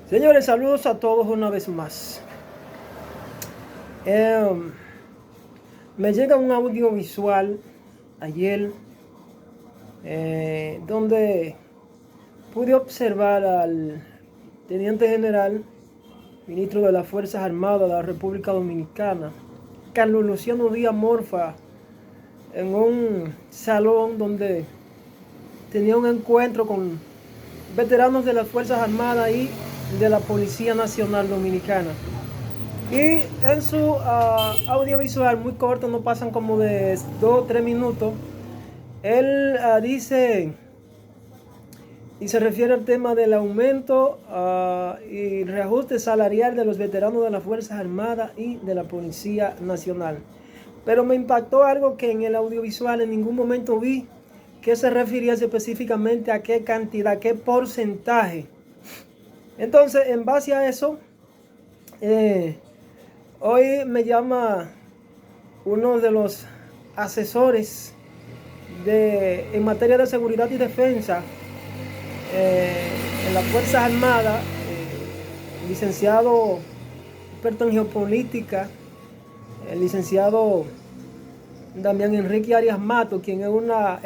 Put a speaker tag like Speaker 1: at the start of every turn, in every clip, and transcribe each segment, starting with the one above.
Speaker 1: Señores, saludos a todos una vez más. Me llega un audiovisual ayer donde pude observar al teniente general, ministro de las Fuerzas Armadas de la República Dominicana, Carlos Luciano Díaz Morfa, en un salón donde tenía un encuentro con veteranos de las Fuerzas Armadas y de la Policía Nacional Dominicana. Y en su audiovisual, muy corto, no pasan como de 2 o 3 minutos, él dice y se refiere al tema del aumento y reajuste salarial de los veteranos de las Fuerzas Armadas y de la Policía Nacional. Pero me impactó algo que en el audiovisual en ningún momento vi que se refería específicamente a qué cantidad, qué porcentaje. Entonces, en base a eso, hoy me llama uno de los asesores en materia de seguridad y defensa en las Fuerzas Armadas, licenciado experto en geopolítica, el licenciado Damián Enrique Arias Mato, quien es uno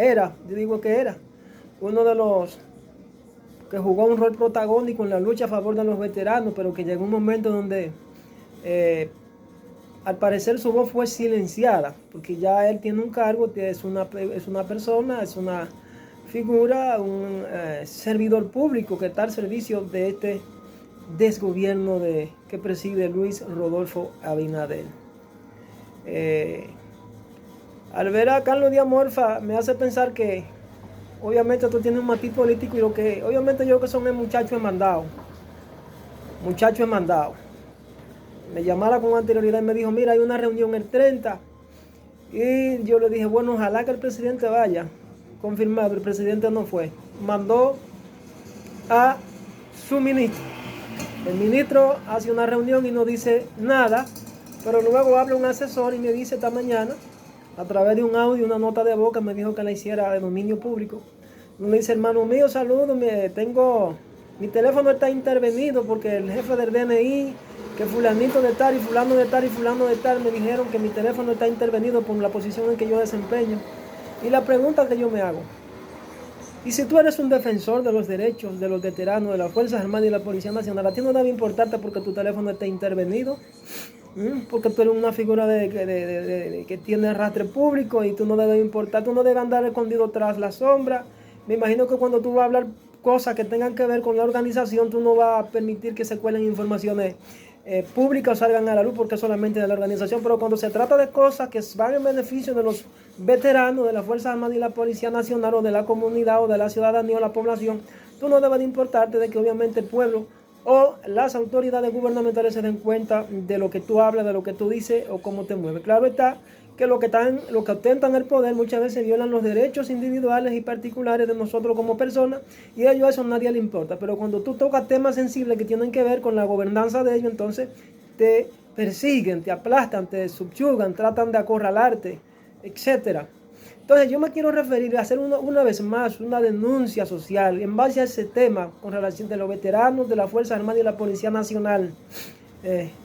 Speaker 1: de los que jugó un rol protagónico en la lucha a favor de los veteranos, pero que llegó un momento donde al parecer su voz fue silenciada, porque ya él tiene un cargo, es una persona, es una figura, un servidor público que está al servicio de este desgobierno que preside Luis Rodolfo Abinader. Al ver a Carlos Díaz Morfa me hace pensar que obviamente esto tiene un matiz político y obviamente yo creo que son el muchacho demandado. Me llamara con anterioridad y me dijo, mira, hay una reunión el 30. Y yo le dije, bueno, ojalá que el presidente vaya. Confirmado, el presidente no fue. Mandó a su ministro. El ministro hace una reunión y no dice nada, pero luego habla un asesor y me dice esta mañana, a través de un audio, una nota de voz, me dijo que la hiciera de dominio público. Me dice, hermano mío, saludos, mi teléfono está intervenido porque el jefe del DNI, que fulanito de tal y fulano de tal y fulano de tal, me dijeron que mi teléfono está intervenido por la posición en que yo desempeño. Y la pregunta que yo me hago, y si tú eres un defensor de los derechos de los veteranos de las Fuerzas Armadas y la Policía Nacional, ¿a ti no debe importarte porque tu teléfono está intervenido? Porque tú eres una figura que tiene arrastre público y tú no debes importar, tú no debes andar escondido tras la sombra. Me imagino que cuando tú vas a hablar cosas que tengan que ver con la organización, tú no vas a permitir que se cuelen informaciones públicas o salgan a la luz porque es solamente de la organización. Pero cuando se trata de cosas que van en beneficio de los veteranos de las Fuerzas Armadas y la Policía Nacional o de la comunidad o de la ciudadanía o la población, tú no debes de importarte de que obviamente el pueblo o las autoridades gubernamentales se den cuenta de lo que tú hablas, de lo que tú dices o cómo te mueves. Claro está que los que ostentan el poder muchas veces violan los derechos individuales y particulares de nosotros como personas y a ellos eso a nadie le importa. Pero cuando tú tocas temas sensibles que tienen que ver con la gobernanza de ellos, entonces te persiguen, te aplastan, te subyugan, tratan de acorralarte, etcétera. Entonces yo me quiero referir a hacer una vez más una denuncia social en base a ese tema con relación de los veteranos de la Fuerza Armada y la Policía Nacional.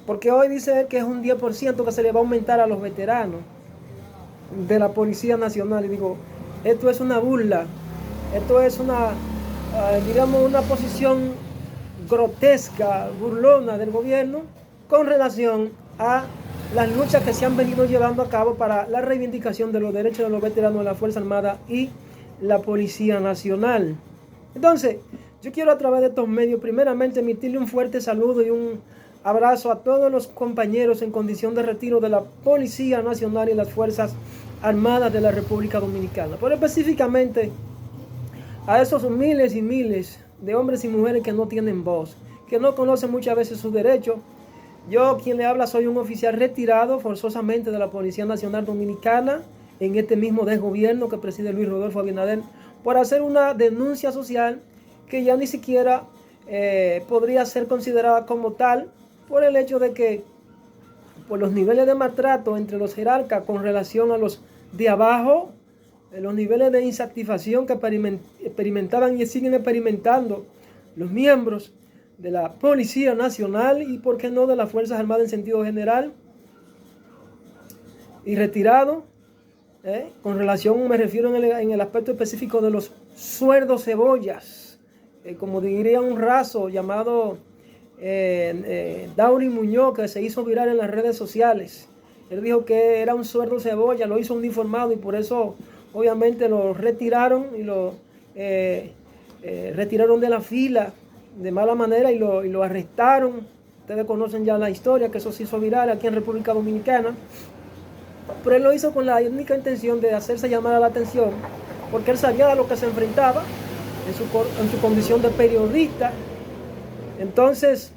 Speaker 1: Porque hoy dice él que es un 10% que se le va a aumentar a los veteranos de la Policía Nacional. Y digo, esto es una burla, esto es una posición grotesca, burlona del gobierno con relación a las luchas que se han venido llevando a cabo para la reivindicación de los derechos de los veteranos de la Fuerza Armada y la Policía Nacional. Entonces, yo quiero a través de estos medios primeramente emitirle un fuerte saludo y un abrazo a todos los compañeros en condición de retiro de la Policía Nacional y las Fuerzas Armadas de la República Dominicana, pero específicamente a esos miles y miles de hombres y mujeres que no tienen voz, que no conocen muchas veces sus derechos. Yo, quien le habla, soy un oficial retirado forzosamente de la Policía Nacional Dominicana en este mismo desgobierno que preside Luis Rodolfo Abinader, por hacer una denuncia social que ya ni siquiera podría ser considerada como tal por el hecho de que por los niveles de maltrato entre los jerarcas con relación a los de abajo, los niveles de insatisfacción que experimentaban y siguen experimentando los miembros de la Policía Nacional y, por qué no, de las Fuerzas Armadas en sentido general, y retirado. Con relación, me refiero en el aspecto específico de los sueldos cebollas, como diría un raso llamado Dauri Muñoz, que se hizo viral en las redes sociales. Él dijo que era un sueldo cebolla, lo hizo uniformado y por eso obviamente lo retiraron y lo retiraron de la fila de mala manera y lo arrestaron. Ustedes conocen ya la historia, que eso se hizo viral aquí en República Dominicana. Pero él lo hizo con la única intención de hacerse llamar a la atención, porque él sabía a lo que se enfrentaba en su condición de periodista. Entonces,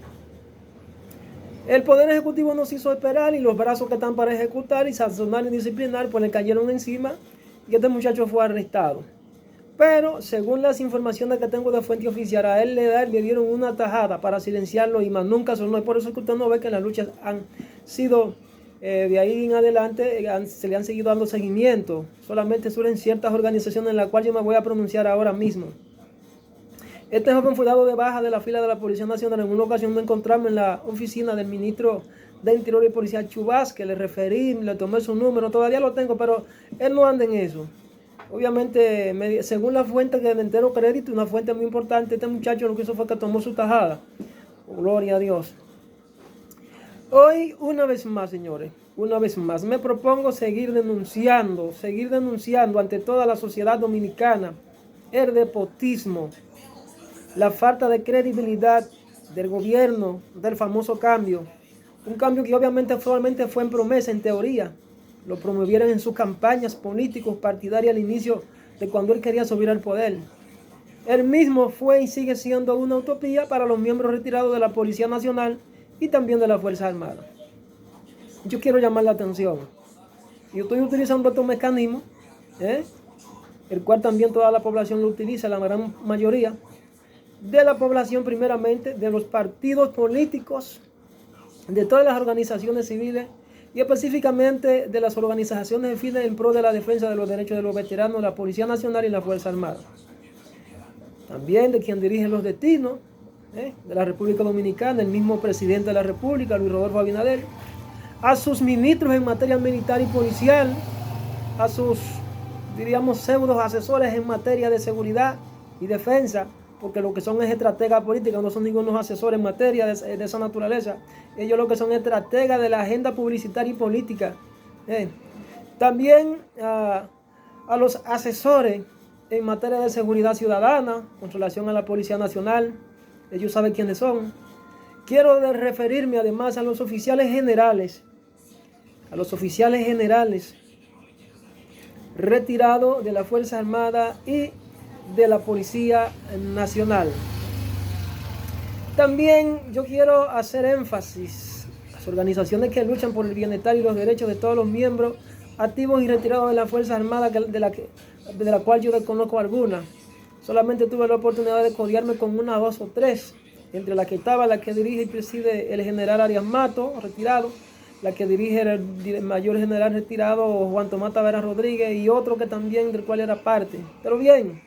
Speaker 1: el Poder Ejecutivo nos hizo esperar y los brazos que están para ejecutar y sancionar y disciplinar, pues le cayeron encima y este muchacho fue arrestado. Pero, según las informaciones que tengo de fuente oficial, a él le dieron una tajada para silenciarlo y más nunca sonó. Y por eso es que usted no ve que las luchas han sido... de ahí en adelante se le han seguido dando seguimiento. Solamente surgen ciertas organizaciones en las cuales yo me voy a pronunciar ahora mismo. Este joven fue dado de baja de la fila de la Policía Nacional. En una ocasión me encontramos en la oficina del ministro de Interior y Policía Chubás, que le referí, le tomé su número, todavía lo tengo, pero él no anda en eso. Obviamente, según la fuente que de entero crédito, una fuente muy importante, este muchacho lo que hizo fue que tomó su tajada. Gloria a Dios. Hoy, una vez más, señores, una vez más, me propongo seguir denunciando ante toda la sociedad dominicana el nepotismo, la falta de credibilidad del gobierno, del famoso cambio. Un cambio que obviamente solamente fue en promesa, en teoría. Lo promovieron en sus campañas políticos partidarias al inicio de cuando él quería subir al poder. Él mismo fue y sigue siendo una utopía para los miembros retirados de la Policía Nacional y también de la Fuerza Armada. Yo quiero llamar la atención. Yo estoy utilizando estos mecanismos, el cual también toda la población lo utiliza, la gran mayoría de la población, primeramente, de los partidos políticos, de todas las organizaciones civiles y específicamente de las organizaciones de fines en pro de la defensa de los derechos de los veteranos, la Policía Nacional y la Fuerza Armada. También de quien dirige los destinos de la República Dominicana, el mismo presidente de la República, Luis Rodolfo Abinader, a sus ministros en materia militar y policial, a sus, diríamos, pseudos asesores en materia de seguridad y defensa, porque lo que son es estrategas políticas, no son ningunos asesores en materia de esa naturaleza. Ellos lo que son estrategas de la agenda publicitaria y política. También a los asesores en materia de seguridad ciudadana, con relación a la Policía Nacional. Ellos saben quiénes son. Quiero referirme además a los oficiales generales, retirados de la Fuerza Armada y de la Policía Nacional. También yo quiero hacer énfasis a las organizaciones que luchan por el bienestar y los derechos de todos los miembros activos y retirados de la Fuerza Armada, de la cual yo desconozco alguna. Solamente tuve la oportunidad de codearme con una, dos o tres, entre la que estaba la que dirige y preside el general Arias Mato, retirado, la que dirige el mayor general retirado Juan Tomás Taveras Rodríguez y otro que también del cual era parte. Pero bien,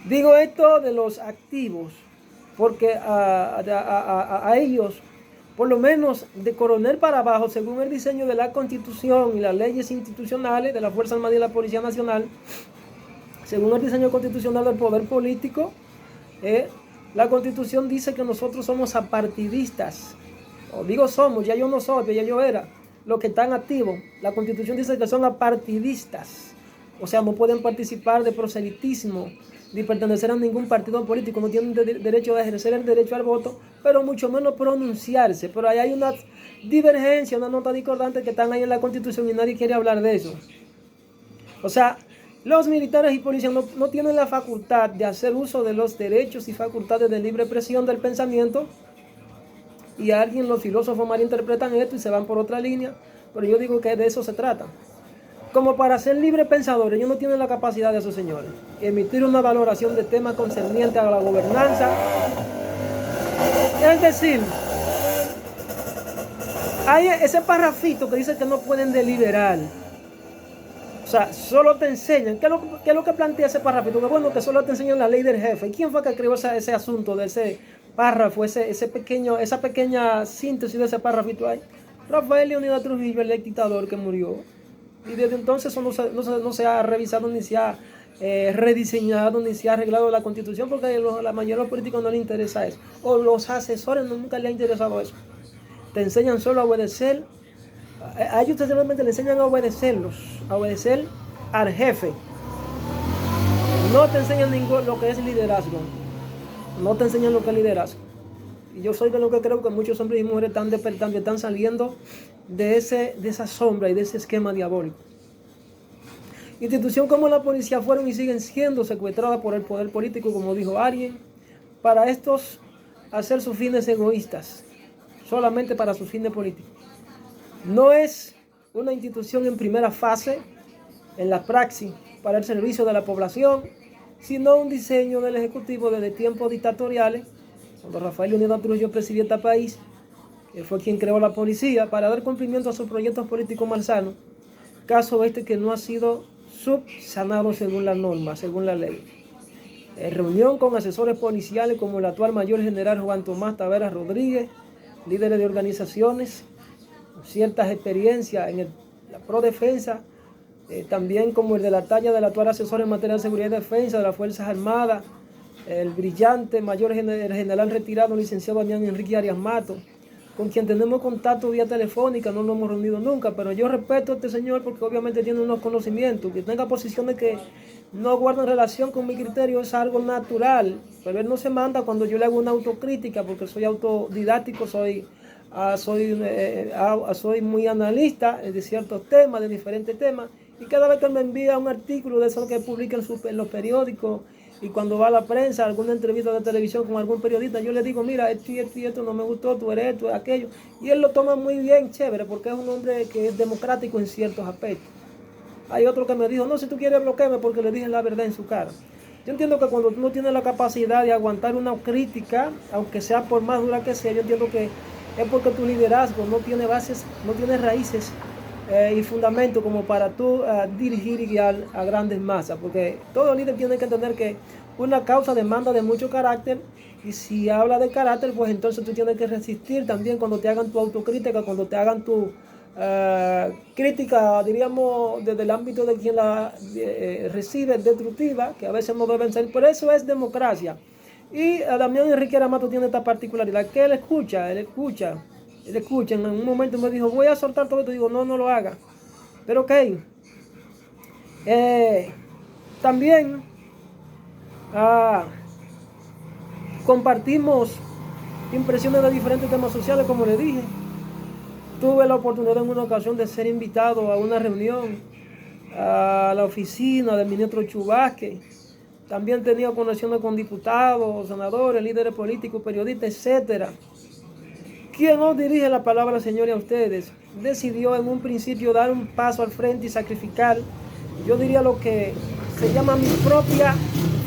Speaker 1: digo esto de los activos, porque a ellos, por lo menos de coronel para abajo, según el diseño de la Constitución y las leyes institucionales de la Fuerza Armada y la Policía Nacional, según el diseño constitucional del poder político, la Constitución dice que nosotros somos apartidistas. O digo somos, ya yo no soy, ya yo era. Los que están activos, la Constitución dice que son apartidistas. O sea, no pueden participar de proselitismo, ni pertenecer a ningún partido político, no tienen derecho a ejercer el derecho al voto, pero mucho menos pronunciarse. Pero ahí hay una divergencia, una nota discordante que están ahí en la Constitución y nadie quiere hablar de eso. O sea, los militares y policías no tienen la facultad de hacer uso de los derechos y facultades de libre expresión del pensamiento, y los filósofos malinterpretan esto y se van por otra línea, pero yo digo que de eso se trata. Como para ser libre pensadores, ellos no tienen la capacidad de esos señores emitir una valoración de temas concernientes a la gobernanza. Es decir, hay ese parrafito que dice que no pueden deliberar sea, solo te enseñan. ¿Qué es lo que plantea ese párrafo? Que bueno, que solo te enseñan la ley del jefe. ¿Y quién fue que creó ese asunto de ese párrafo, esa pequeña síntesis de ese párrafo ahí? Rafael Leónidas Trujillo, el dictador que murió. Y desde entonces eso no se ha revisado, ni se ha rediseñado, ni se ha arreglado la Constitución, porque a la mayoría de los políticos no les interesa eso. O los asesores nunca les ha interesado eso. Te enseñan solo a obedecer. A ellos realmente le enseñan a obedecer al jefe. No te enseñan lo que es liderazgo. No te enseñan lo que es liderazgo. Y yo soy de lo que creo que muchos hombres y mujeres están despertando, están saliendo de esa sombra y de ese esquema diabólico. Instituciones como la policía fueron y siguen siendo secuestradas por el poder político, como dijo alguien, para estos hacer sus fines egoístas, solamente para sus fines políticos. No es una institución en primera fase, en la praxis, para el servicio de la población, sino un diseño del Ejecutivo desde tiempos dictatoriales, cuando Rafael Leónidas Trujillo presidía este país, que fue quien creó la policía, para dar cumplimiento a sus proyectos políticos malsanos, caso que no ha sido subsanado según la norma, según la ley. En reunión con asesores policiales como el actual mayor general Juan Tomás Taveras Rodríguez, líderes de organizaciones, ciertas experiencias en la prodefensa, también como el de la talla del actual asesor en materia de seguridad y defensa de las Fuerzas Armadas, el brillante mayor general retirado, licenciado Damián Enrique Arias Mato, con quien tenemos contacto vía telefónica, no nos hemos reunido nunca, pero yo respeto a este señor porque obviamente tiene unos conocimientos, que tenga posiciones que no guardan relación con mi criterio, es algo natural, pero él no se manda cuando yo le hago una autocrítica, porque soy autodidáctico, soy muy analista de ciertos temas, de diferentes temas, y cada vez que él me envía un artículo de esos que publica en los periódicos, y cuando va a la prensa, alguna entrevista de televisión con algún periodista, yo le digo, mira, esto no me gustó, tú eres esto, aquello, y él lo toma muy bien, chévere, porque es un hombre que es democrático en ciertos aspectos. Hay otro que me dijo, no, si tú quieres bloquearme porque le dije la verdad en su cara. Yo entiendo que cuando tú no tienes la capacidad de aguantar una crítica, aunque sea por más dura que sea, yo entiendo que es porque tu liderazgo no tiene bases, no tiene raíces y fundamentos como para tú dirigir y guiar a grandes masas, porque todo líder tiene que entender que una causa demanda de mucho carácter, y si habla de carácter, pues entonces tú tienes que resistir también cuando te hagan tu autocrítica, cuando te hagan tu crítica, diríamos, desde el ámbito de quien la recibe, destructiva, que a veces no deben ser. Por eso es democracia. Y Damián Enrique Aramato tiene esta particularidad, que él escucha. En un momento me dijo, voy a soltar todo esto. Digo, no lo haga. Pero ok. También compartimos impresiones de diferentes temas sociales, como le dije. Tuve la oportunidad en una ocasión de ser invitado a una reunión a la oficina del ministro Chu Vázquez. También tenía conexiones con diputados, senadores, líderes políticos, periodistas, etc. Quien nos dirige la palabra, señores, a ustedes, decidió en un principio dar un paso al frente y sacrificar, yo diría lo que se llama mi propia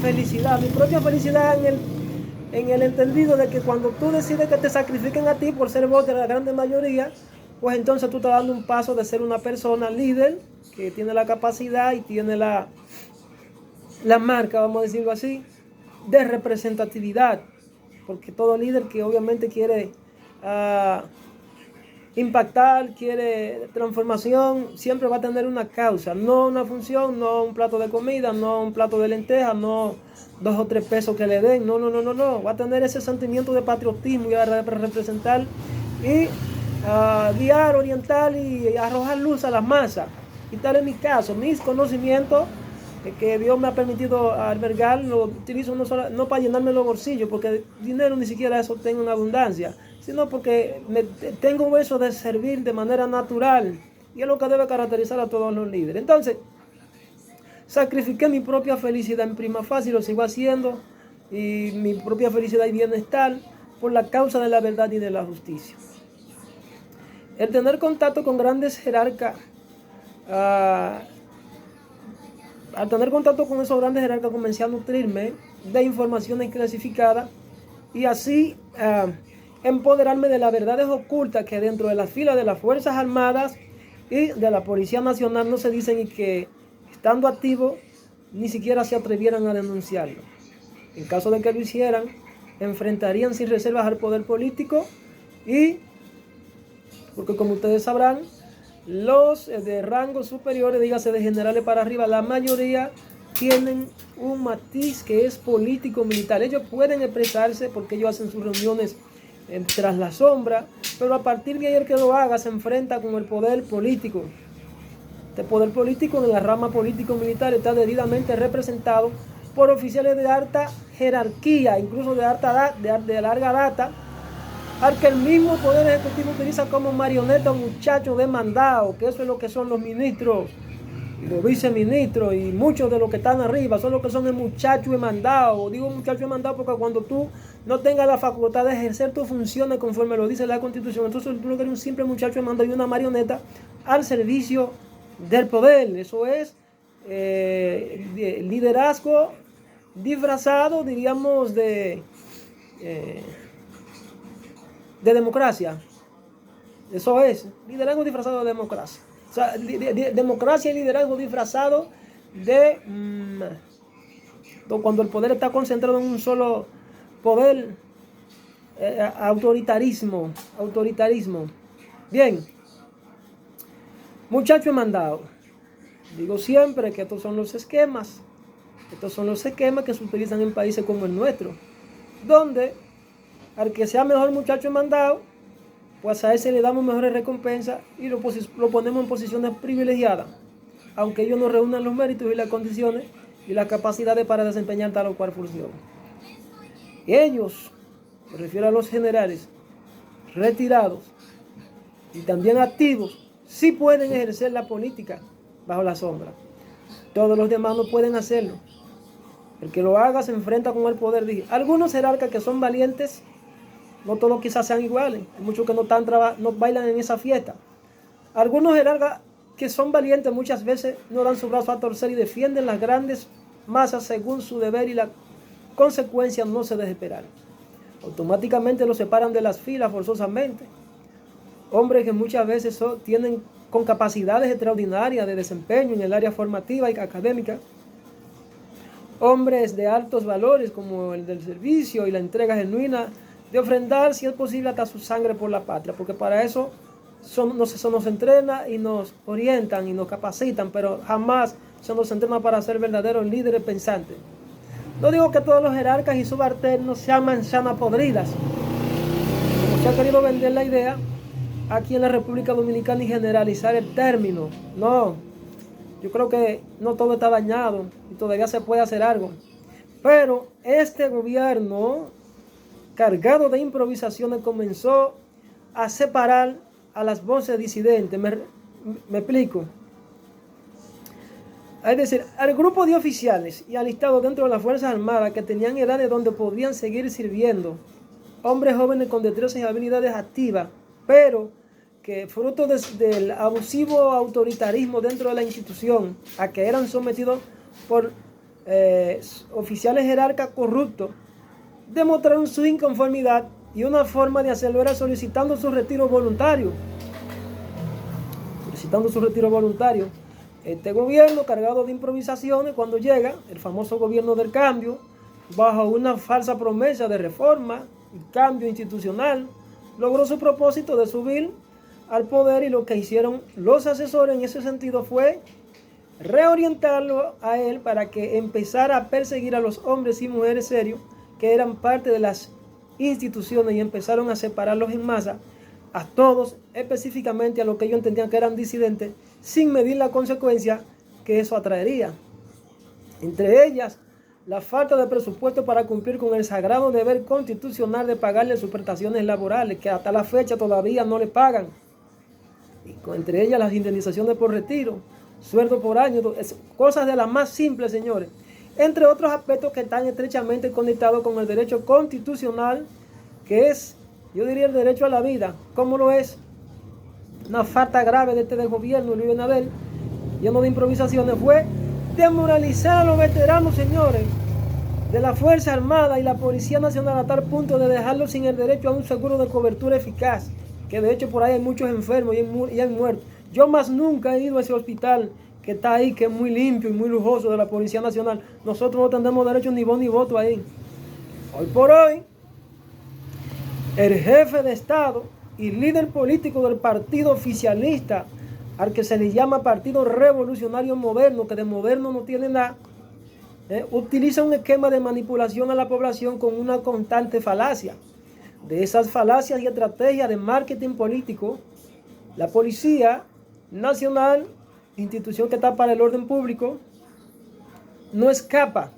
Speaker 1: felicidad en el entendido de que cuando tú decides que te sacrifiquen a ti por ser voz de la grande mayoría, pues entonces tú estás dando un paso de ser una persona líder que tiene la capacidad y tiene la marca, vamos a decirlo así, de representatividad, porque todo líder que obviamente quiere impactar, quiere transformación, siempre va a tener una causa, no una función, no un plato de comida, no un plato de lentejas, no 2 o 3 pesos que le den, no, va a tener ese sentimiento de patriotismo y a representar y guiar, orientar y arrojar luz a las masas. Y tal es mi caso, mis conocimientos que Dios me ha permitido albergar, lo utilizo no para llenarme los bolsillos, porque dinero ni siquiera eso tengo en abundancia, sino porque tengo eso de servir de manera natural, y es lo que debe caracterizar a todos los líderes. Entonces, sacrifiqué mi propia felicidad en prima facie, lo sigo haciendo, y mi propia felicidad y bienestar por la causa de la verdad y de la justicia. El tener contacto con grandes jerarcas, al tener contacto con esos grandes jerarcas, comencé a nutrirme de informaciones clasificadas y así empoderarme de las verdades ocultas que dentro de las filas de las Fuerzas Armadas y de la Policía Nacional no se dicen y que estando activos, ni siquiera se atrevieran a denunciarlo. En caso de que lo hicieran, enfrentarían sin reservas al poder político y, porque como ustedes sabrán, los de rangos superiores, dígase de generales para arriba, la mayoría tienen un matiz que es político-militar. Ellos pueden expresarse porque ellos hacen sus reuniones tras la sombra, pero a partir de ahí el que lo haga se enfrenta con el poder político. Este poder político en la rama político-militar está debidamente representado por oficiales de alta jerarquía, incluso de larga data, al que el mismo poder ejecutivo utiliza como marioneta o muchachos de mandado, que eso es lo que son los ministros y los viceministros y muchos de los que están arriba, son los que son el muchacho de mandado. Digo muchacho de mandado porque cuando tú no tengas la facultad de ejercer tus funciones conforme lo dice la Constitución, entonces tú no eres un simple muchacho de mandado y una marioneta al servicio del poder. Eso es liderazgo disfrazado, diríamos, de democracia. Eso es liderazgo disfrazado de democracia. O sea, democracia y liderazgo disfrazado de cuando el poder está concentrado en un solo poder, autoritarismo. Bien, muchacho mandado. Digo siempre que estos son los esquemas que se utilizan en países como el nuestro, donde al que sea mejor muchacho mandado, pues a ese le damos mejores recompensas y lo ponemos en posiciones privilegiadas, aunque ellos no reúnan los méritos y las condiciones y las capacidades para desempeñar tal o cual función. Ellos, me refiero a los generales retirados y también activos, sí pueden ejercer la política bajo la sombra. Todos los demás no pueden hacerlo. El que lo haga se enfrenta con el poder. Dije, algunos jerarcas que son valientes, no todos quizás sean iguales. Hay muchos que no bailan en esa fiesta. Algunos jerarcas que son valientes muchas veces no dan su brazo a torcer y defienden las grandes masas según su deber y la consecuencia no se desesperan. Automáticamente los separan de las filas forzosamente. Hombres que muchas veces tienen con capacidades extraordinarias de desempeño en el área formativa y académica. Hombres de altos valores como el del servicio y la entrega genuina de ofrendar, si es posible, hasta su sangre por la patria, porque para eso nos entrena y nos orientan y nos capacitan, pero jamás se nos entrena para ser verdaderos líderes pensantes. No digo que todos los jerarcas y subalternos sean manzanas podridas, como se ha querido vender la idea aquí en la República Dominicana y generalizar el término. No, yo creo que no todo está dañado y todavía se puede hacer algo. Pero este gobierno, cargado de improvisaciones, comenzó a separar a las voces disidentes. Me explico. Es decir, al grupo de oficiales y alistados dentro de las Fuerzas Armadas que tenían edades donde podían seguir sirviendo, hombres jóvenes con destrezas y habilidades activas, pero que fruto del abusivo autoritarismo dentro de la institución, a que eran sometidos por oficiales jerarcas corruptos, demostraron su inconformidad y una forma de hacerlo era solicitando su retiro voluntario. Este gobierno, cargado de improvisaciones, cuando llega el famoso gobierno del cambio, bajo una falsa promesa de reforma y cambio institucional, logró su propósito de subir al poder, y lo que hicieron los asesores en ese sentido fue reorientarlo a él para que empezara a perseguir a los hombres y mujeres serios que eran parte de las instituciones, y empezaron a separarlos en masa, a todos, específicamente a los que ellos entendían que eran disidentes, sin medir la consecuencia que eso atraería. Entre ellas, la falta de presupuesto para cumplir con el sagrado deber constitucional de pagarle sus prestaciones laborales, que hasta la fecha todavía no le pagan. Y entre ellas las indemnizaciones por retiro, sueldo por año, cosas de las más simples, señores. Entre otros aspectos que están estrechamente conectados con el derecho constitucional, que es, yo diría, el derecho a la vida. ¿Cómo lo es? Una falta grave de este del gobierno, Luis Abinader, lleno de improvisaciones, fue desmoralizar a los veteranos, señores, de la Fuerza Armada y la Policía Nacional, a tal punto de dejarlos sin el derecho a un seguro de cobertura eficaz, que de hecho por ahí hay muchos enfermos y han muerto. Yo más nunca he ido a ese hospital que está ahí, que es muy limpio y muy lujoso de la Policía Nacional. Nosotros no tendremos derecho ni voz ni voto ahí. Hoy por hoy, el jefe de Estado y líder político del partido oficialista, al que se le llama Partido Revolucionario Moderno, que de moderno no tiene nada, utiliza un esquema de manipulación a la población con una constante falacia. De esas falacias y estrategias de marketing político, la Policía Nacional, institución que está para el orden público, no escapa.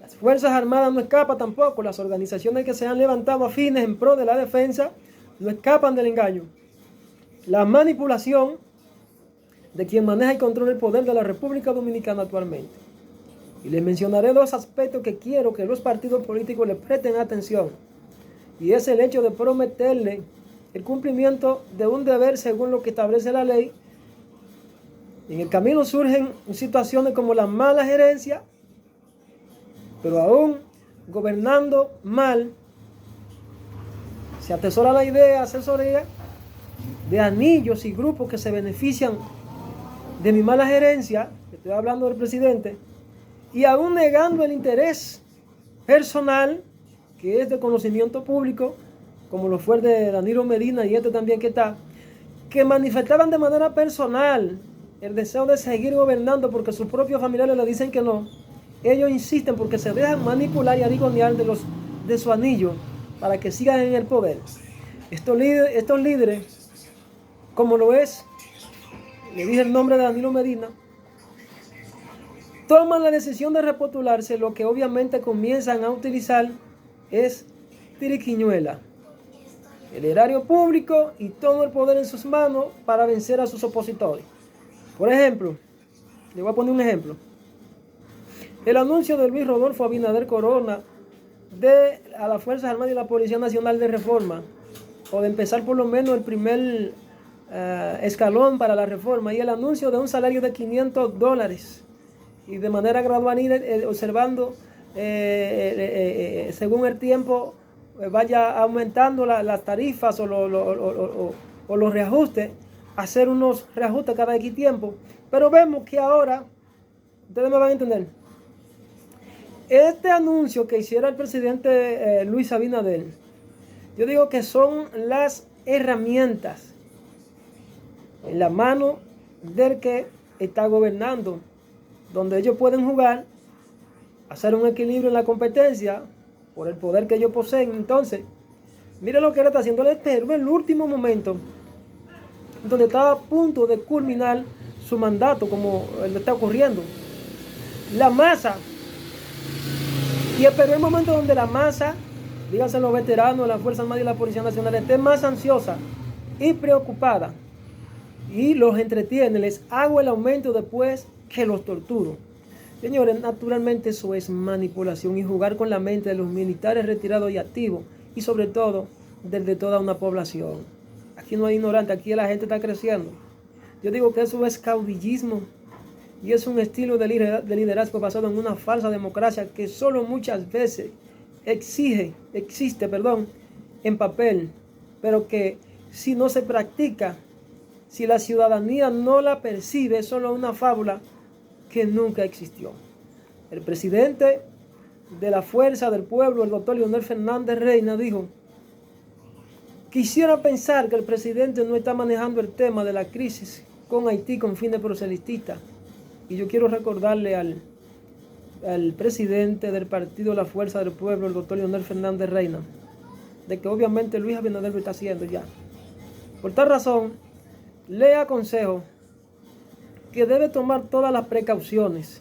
Speaker 1: Las Fuerzas Armadas no escapan tampoco. Las organizaciones que se han levantado afines en pro de la defensa no escapan del engaño. La manipulación de quien maneja y controla el poder de la República Dominicana actualmente. Y les mencionaré dos aspectos que quiero que los partidos políticos le presten atención. Y es el hecho de prometerle el cumplimiento de un deber según lo que establece la ley. En el camino surgen situaciones como la mala gerencia, pero aún gobernando mal, se atesora la idea, asesoría de anillos y grupos que se benefician de mi mala gerencia, estoy hablando del presidente, y aún negando el interés personal, que es de conocimiento público, como lo fue el de Danilo Medina y este también que está, que manifestaban de manera personal el deseo de seguir gobernando porque sus propios familiares le dicen que no. Ellos insisten porque se dejan manipular y arigonear de su anillo para que sigan en el poder. Estos líderes, como lo es, le dije el nombre de Danilo Medina, toman la decisión de repostularse, lo que obviamente comienzan a utilizar es tiriquiñuela, el erario público y todo el poder en sus manos para vencer a sus opositores. Por ejemplo, le voy a poner un ejemplo. El anuncio de Luis Rodolfo Abinader Corona a las Fuerzas Armadas y la Policía Nacional de reforma, o de empezar por lo menos el primer escalón para la reforma, y el anuncio de un salario de $500 y de manera gradual ir observando según el tiempo vaya aumentando las tarifas o los reajustes, hacer unos reajustes cada X tiempo. Pero vemos que ahora, ustedes me van a entender, este anuncio que hiciera el presidente Luis Abinader, yo digo que son las herramientas en la mano del que está gobernando, donde ellos pueden jugar, hacer un equilibrio en la competencia por el poder que ellos poseen. Entonces, mire lo que él está haciendo. Él esperó el último momento, donde estaba a punto de culminar su mandato, como le está ocurriendo. La masa, y esperó el momento donde la masa, díganse los veteranos de la Fuerza Armada y la Policía Nacional, esté más ansiosa y preocupada, y los entretiene, les hago el aumento después que los torturo. Señores, naturalmente eso es manipulación y jugar con la mente de los militares retirados y activos, y sobre todo de toda una población. Aquí no hay ignorante, aquí la gente está creciendo. Yo digo que eso es caudillismo y es un estilo de liderazgo basado en una falsa democracia que solo muchas veces existe en papel, pero que si no se practica, si la ciudadanía no la percibe, es solo una fábula que nunca existió. El presidente de la Fuerza del Pueblo, el doctor Leonel Fernández Reina, dijo: quisiera pensar que el presidente no está manejando el tema de la crisis con Haití con fines proselitistas. Y yo quiero recordarle al presidente del partido de la Fuerza del Pueblo, el doctor Leonel Fernández Reina, de que obviamente Luis Abinader lo está haciendo ya. Por tal razón, le aconsejo que debe tomar todas las precauciones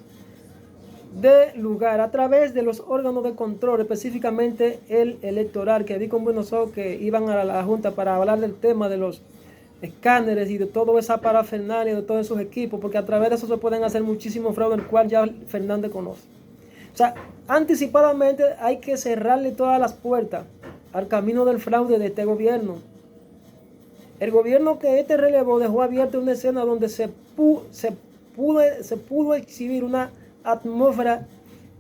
Speaker 1: de lugar a través de los órganos de control, específicamente el electoral, que vi con buenos ojos que iban a la Junta para hablar del tema de los escáneres y de toda esa parafernalia, de todos esos equipos, porque a través de eso se pueden hacer muchísimos fraudes, el cual ya Fernández conoce. O sea, anticipadamente hay que cerrarle todas las puertas al camino del fraude de este gobierno. El gobierno que este relevó dejó abierta una escena donde se pudo exhibir una atmósfera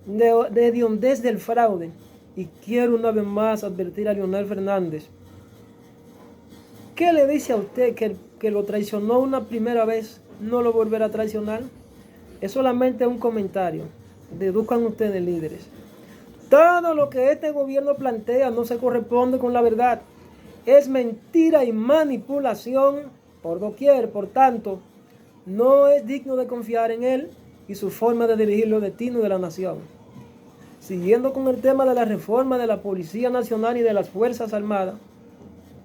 Speaker 1: de hediondez del fraude. Y quiero una vez más advertir a Leonel Fernández. ¿Qué le dice a usted que lo traicionó una primera vez no lo volverá a traicionar? Es solamente un comentario. Deduzcan ustedes, líderes. Todo lo que este gobierno plantea no se corresponde con la verdad. Es mentira y manipulación por doquier. Por tanto, no es digno de confiar en él y su forma de dirigir los destinos de la nación. Siguiendo con el tema de la reforma de la Policía Nacional y de las Fuerzas Armadas,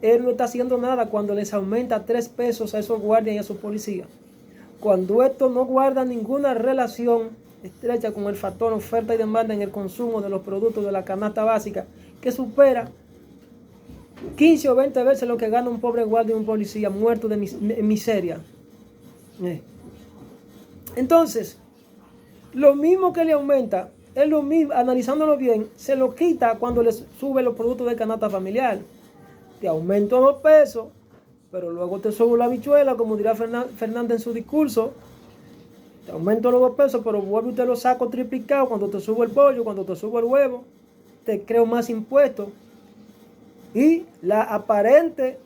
Speaker 1: él no está haciendo nada cuando les aumenta 3 pesos a esos guardias y a sus policías. Cuando esto no guarda ninguna relación estrecha con el factor oferta y demanda en el consumo de los productos de la canasta básica, que supera 15 o 20 veces lo que gana un pobre guardia y un policía muerto de miseria. Entonces, lo mismo que le aumenta, es lo mismo, analizándolo bien, se lo quita cuando le sube los productos de canasta familiar. Te aumento 2 pesos, pero luego te subo la habichuela, como dirá Fernández en su discurso. Te aumento los 2 pesos, pero vuelvo y te lo saco triplicado cuando te subo el pollo, cuando te subo el huevo. Te creo más impuestos. Y el aparente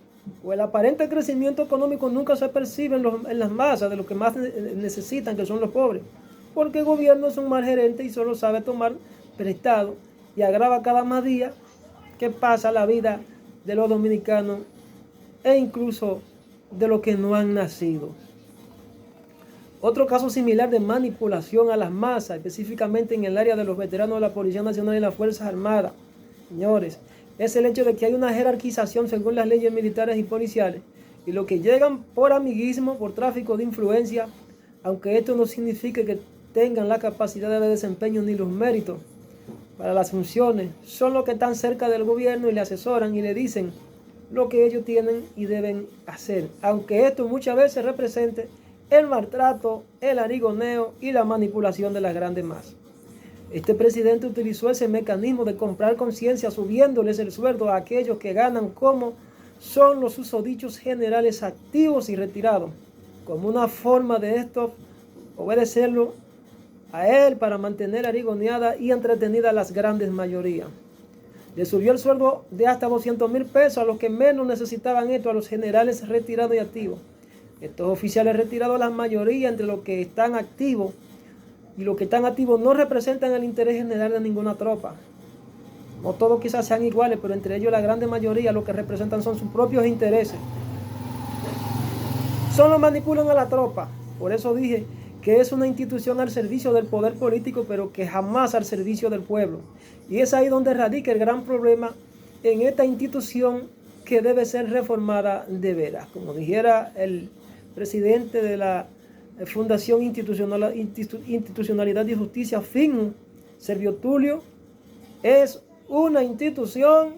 Speaker 1: crecimiento económico nunca se percibe en las masas de los que más necesitan, que son los pobres. Porque el gobierno es un mal gerente y solo sabe tomar prestado y agrava cada más día que pasa la vida de los dominicanos e incluso de los que no han nacido. Otro caso similar de manipulación a las masas, específicamente en el área de los veteranos de la Policía Nacional y las Fuerzas Armadas, señores, es el hecho de que hay una jerarquización según las leyes militares y policiales, y los que llegan por amiguismo, por tráfico de influencia, aunque esto no signifique que tengan la capacidad de desempeño ni los méritos para las funciones, son los que están cerca del gobierno y le asesoran y le dicen lo que ellos tienen y deben hacer, aunque esto muchas veces represente el maltrato, el arigoneo y la manipulación de las grandes masas. Este presidente utilizó ese mecanismo de comprar conciencia subiéndoles el sueldo a aquellos que ganan como son los susodichos generales activos y retirados, como una forma de esto obedecerlo a él para mantener arigoneada y entretenida a las grandes mayorías. Le subió el sueldo de hasta 200,000 pesos a los que menos necesitaban esto, a los generales retirados y activos. Estos oficiales retirados, la mayoría entre los que están activos y los que están activos no representan el interés general de ninguna tropa. No todos quizás sean iguales, pero entre ellos la gran mayoría lo que representan son sus propios intereses. Solo manipulan a la tropa. Por eso dije que es una institución al servicio del poder político, pero que jamás al servicio del pueblo. Y es ahí donde radica el gran problema en esta institución que debe ser reformada de veras. Como dijera el presidente de la Fundación Institucionalidad y Justicia, FINJU, Servio Tulio, es una institución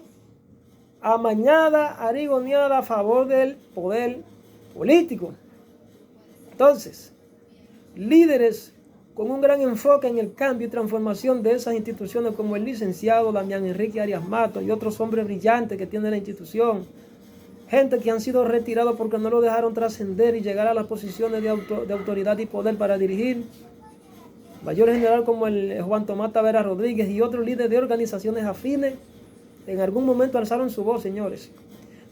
Speaker 1: amañada, arigoneada a favor del poder político. Entonces, líderes con un gran enfoque en el cambio y transformación de esas instituciones, como el licenciado Damián Enrique Arias Mato y otros hombres brillantes que tiene la institución, gente que han sido retirados porque no lo dejaron trascender y llegar a las posiciones de autoridad y poder para dirigir, mayor general como el Juan Tomás Tavera Rodríguez y otros líderes de organizaciones afines, en algún momento alzaron su voz, señores.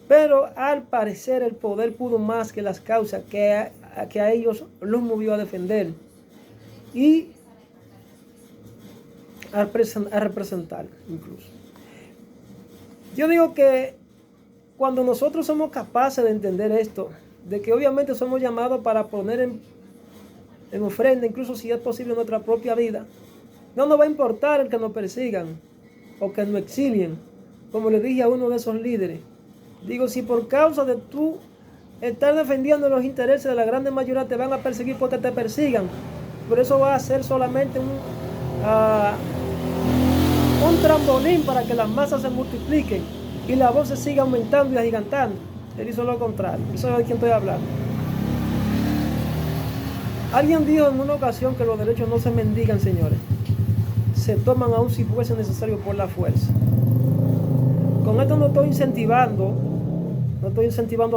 Speaker 1: Pero al parecer el poder pudo más que las causas que a ellos los movió a defender y a representar incluso. Yo digo que cuando nosotros somos capaces de entender esto, de que obviamente somos llamados para poner en ofrenda, incluso si es posible, nuestra propia vida, no nos va a importar el que nos persigan o que nos exilien, como le dije a uno de esos líderes. Digo, si por causa de tú estar defendiendo los intereses de la gran mayoría te van a perseguir porque te persigan, por eso va a ser solamente un trampolín para que las masas se multipliquen y la voz se siga aumentando y agigantando. Él hizo lo contrario. Eso es de quién estoy hablando. Alguien dijo en una ocasión que los derechos no se mendigan, señores. Se toman aún si fuese necesario por la fuerza. Con esto no estoy incentivando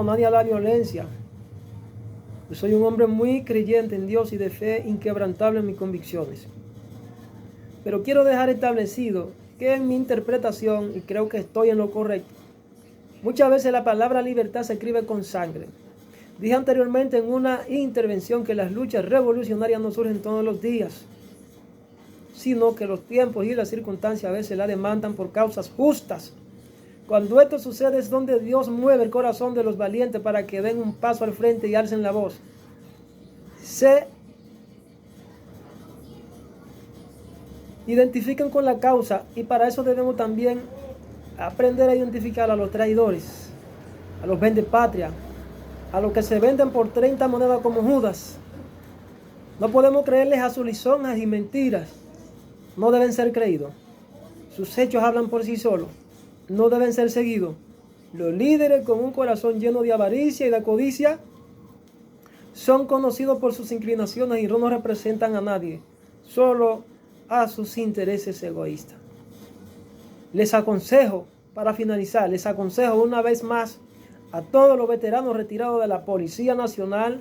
Speaker 1: a nadie a la violencia. Yo soy un hombre muy creyente en Dios y de fe inquebrantable en mis convicciones. Pero quiero dejar establecido que en mi interpretación, y creo que estoy en lo correcto, muchas veces la palabra libertad se escribe con sangre. Dije anteriormente en una intervención que las luchas revolucionarias no surgen todos los días, sino que los tiempos y las circunstancias a veces la demandan por causas justas. Cuando esto sucede es donde Dios mueve el corazón de los valientes para que den un paso al frente y alcen la voz. Se identifiquen con la causa, y para eso debemos también aprender a identificar a los traidores, a los vendepatria, a los que se venden por 30 monedas como Judas. No podemos creerles a sus lisonjas y mentiras. No deben ser creídos. Sus hechos hablan por sí solos. No deben ser seguidos. Los líderes con un corazón lleno de avaricia y de codicia son conocidos por sus inclinaciones y no representan a nadie, solo a sus intereses egoístas. Les aconsejo, para finalizar, les aconsejo una vez más a todos los veteranos retirados de la Policía Nacional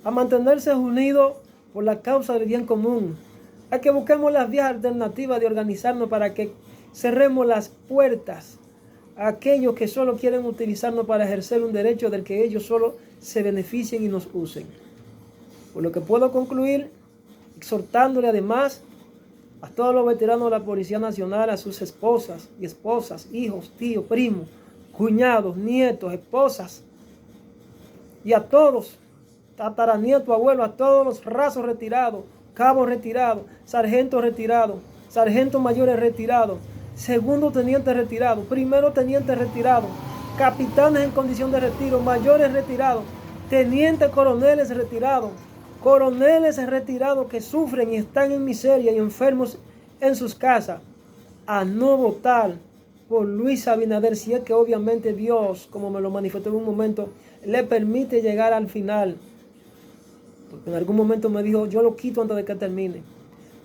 Speaker 1: a mantenerse unidos por la causa del bien común, a que busquemos las vías alternativas de organizarnos para que cerremos las puertas a aquellos que solo quieren utilizarnos para ejercer un derecho del que ellos solo se beneficien y nos usen. Por lo que puedo concluir exhortándole además a todos los veteranos de la Policía Nacional, a sus esposas y esposas, hijos, tíos, primos, cuñados, nietos, esposas, y a todos, tataranietos, abuelos, a todos los rasos retirados, cabos retirados, sargentos retirados, sargentos mayores retirados, segundo teniente retirado, primero teniente retirado, capitanes en condición de retiro, mayores retirados, tenientes coroneles retirados que sufren y están en miseria y enfermos en sus casas, a no votar por Luis Abinader, si es que obviamente Dios, como me lo manifestó en un momento, le permite llegar al final. Porque en algún momento me dijo, yo lo quito antes de que termine.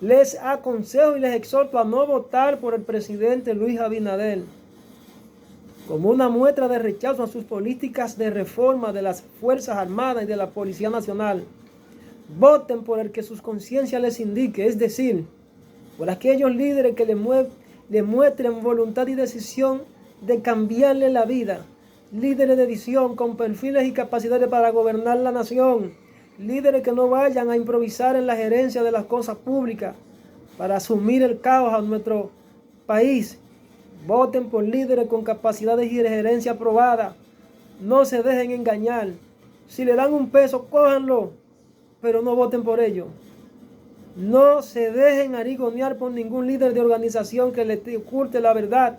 Speaker 1: Les aconsejo y les exhorto a no votar por el presidente Luis Abinader como una muestra de rechazo a sus políticas de reforma de las Fuerzas Armadas y de la Policía Nacional. Voten por el que sus conciencias les indique, es decir, por aquellos líderes que le muestren voluntad y decisión de cambiarle la vida. Líderes de visión con perfiles y capacidades para gobernar la nación. Líderes que no vayan a improvisar en la gerencia de las cosas públicas para asumir el caos a nuestro país. Voten por líderes con capacidades y de gerencia aprobada. No se dejen engañar. Si le dan un peso, cójanlo, pero no voten por ello. No se dejen arigonear por ningún líder de organización que le oculte la verdad,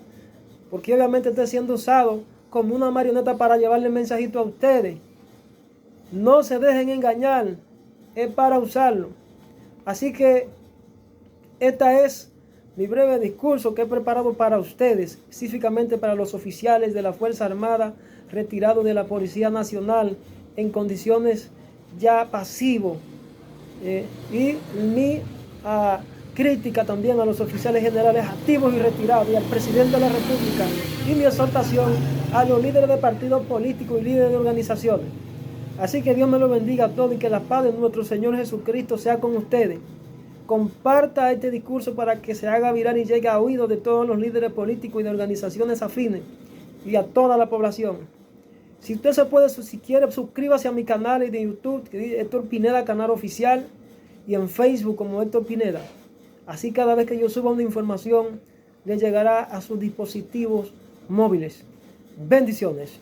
Speaker 1: porque obviamente está siendo usado como una marioneta para llevarle mensajito a ustedes. No se dejen engañar, es para usarlo. Así que esta es mi breve discurso que he preparado para ustedes, específicamente para los oficiales de la Fuerza Armada retirados de la Policía Nacional en condiciones ya pasivos. Y mi crítica también a los oficiales generales activos y retirados y al presidente de la República, y mi exhortación a los líderes de partidos políticos y líderes de organizaciones. Así que Dios me lo bendiga a todos y que la paz de nuestro Señor Jesucristo sea con ustedes. Comparta este discurso para que se haga viral y llegue a oídos de todos los líderes políticos y de organizaciones afines y a toda la población. Si usted se puede, si quiere, suscríbase a mi canal de YouTube, Héctor Pineda, canal oficial, y en Facebook como Héctor Pineda. Así cada vez que yo suba una información, le llegará a sus dispositivos móviles. Bendiciones.